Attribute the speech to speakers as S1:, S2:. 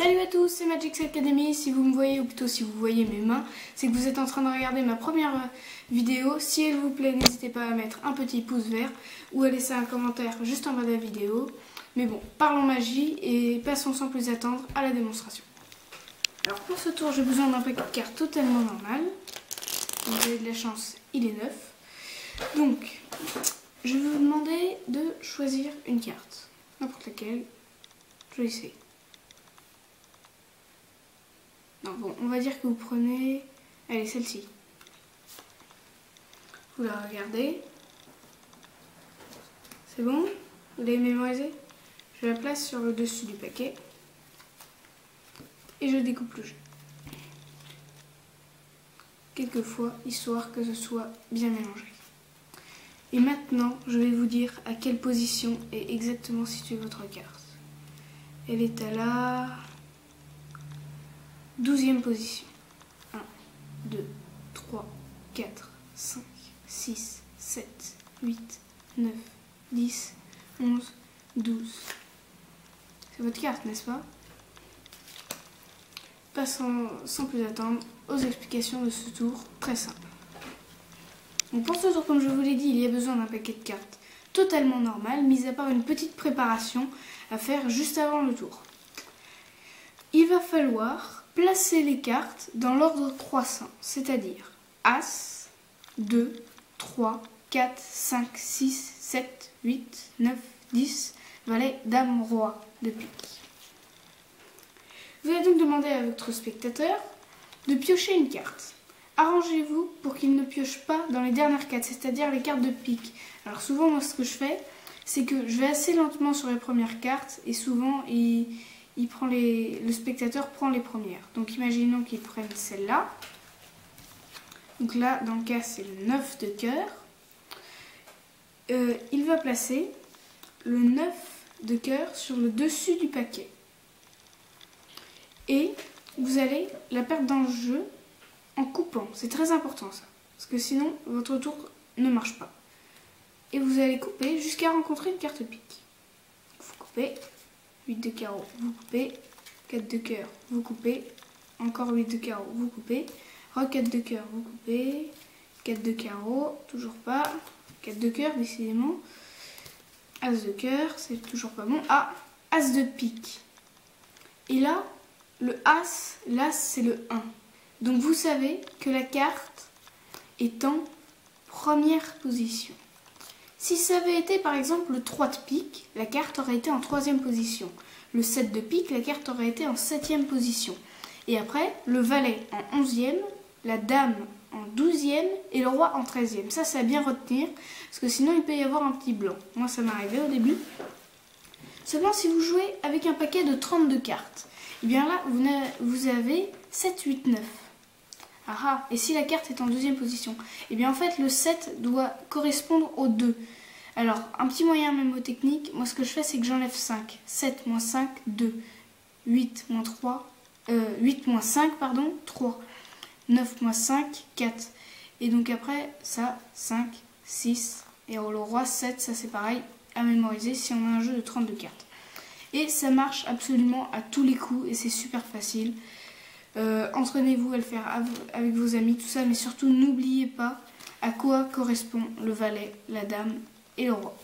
S1: Salut à tous, c'est Magix Academy. Si vous me voyez, ou plutôt si vous voyez mes mains, c'est que vous êtes en train de regarder ma première vidéo. Si elle vous plaît, n'hésitez pas à mettre un petit pouce vert ou à laisser un commentaire juste en bas de la vidéo. Mais bon, parlons magie et passons sans plus attendre à la démonstration. Alors pour ce tour, j'ai besoin d'un paquet de cartes totalement normal. Vous avez de la chance, il est neuf. Donc, je vais vous demander de choisir une carte, n'importe laquelle. Choisissez. Non, bon, on va dire que vous prenez, allez, celle-ci. Vous la regardez. C'est bon? Vous l'avez mémorisé? Je la place sur le dessus du paquet. Et je découpe le jeu. Quelquefois, histoire que ce soit bien mélangé. Et maintenant, je vais vous dire à quelle position est exactement située votre carte. Elle est à la 12e position. 1, 2, 3, 4, 5, 6, 7, 8, 9, 10, 11, 12. C'est votre carte, n'est-ce pas? Passons sans plus attendre aux explications de ce tour très simple. Donc pour ce tour, comme je vous l'ai dit, il y a besoin d'un paquet de cartes totalement normal, mis à part une petite préparation à faire juste avant le tour. Il va falloir placer les cartes dans l'ordre croissant, c'est-à-dire As, 2, 3, 4, 5, 6, 7, 8, 9, 10, valet, dame, roi de pique. Vous allez donc demander à votre spectateur de piocher une carte. Arrangez-vous pour qu'il ne pioche pas dans les dernières cartes, c'est-à-dire les cartes de pique. Alors souvent, moi, ce que je fais, c'est que je vais assez lentement sur les premières cartes et souvent, le spectateur prend les premières. Donc imaginons qu'il prenne celle-là. Donc là, dans le cas, c'est le 9 de cœur. Il va placer le 9 de cœur sur le dessus du paquet. Et vous allez la perdre dans le jeu en coupant. C'est très important ça, parce que sinon votre tour ne marche pas. Et vous allez couper jusqu'à rencontrer une carte pique. Vous coupez, 8 de carreau, vous coupez, 4 de cœur, vous coupez, encore 8 de carreau, vous coupez, re 4 de cœur, vous coupez, 4 de carreau, toujours pas, 4 de cœur décidément, as de cœur, c'est toujours pas bon, ah, as de pique. Et là, le as, l'as c'est le 1. Donc vous savez que la carte est en première position. Si ça avait été par exemple le 3 de pique, la carte aurait été en 3e position. Le 7 de pique, la carte aurait été en 7e position. Et après, le valet en 11e, la dame en 12e et le roi en 13e. Ça, c'est à bien retenir, parce que sinon il peut y avoir un petit blanc. Moi, ça m'est arrivé au début. Seulement, si vous jouez avec un paquet de 32 cartes, et bien là, vous avez 7, 8, 9. Ah, et si la carte est en 2e position? Et bien en fait, le 7 doit correspondre au 2. Alors, un petit moyen mémotechnique, moi ce que je fais, c'est que j'enlève 5. 7 moins 5, 2. 8 moins 3, 8 moins 5, pardon, 3. 9 moins 5, 4. Et donc après, ça, 5, 6. Et le roi, 7, ça c'est pareil à mémoriser si on a un jeu de 32 cartes. Et ça marche absolument à tous les coups et c'est super facile. Entraînez-vous à le faire avec vos amis, tout ça, mais surtout n'oubliez pas à quoi correspond le valet, la dame et le roi.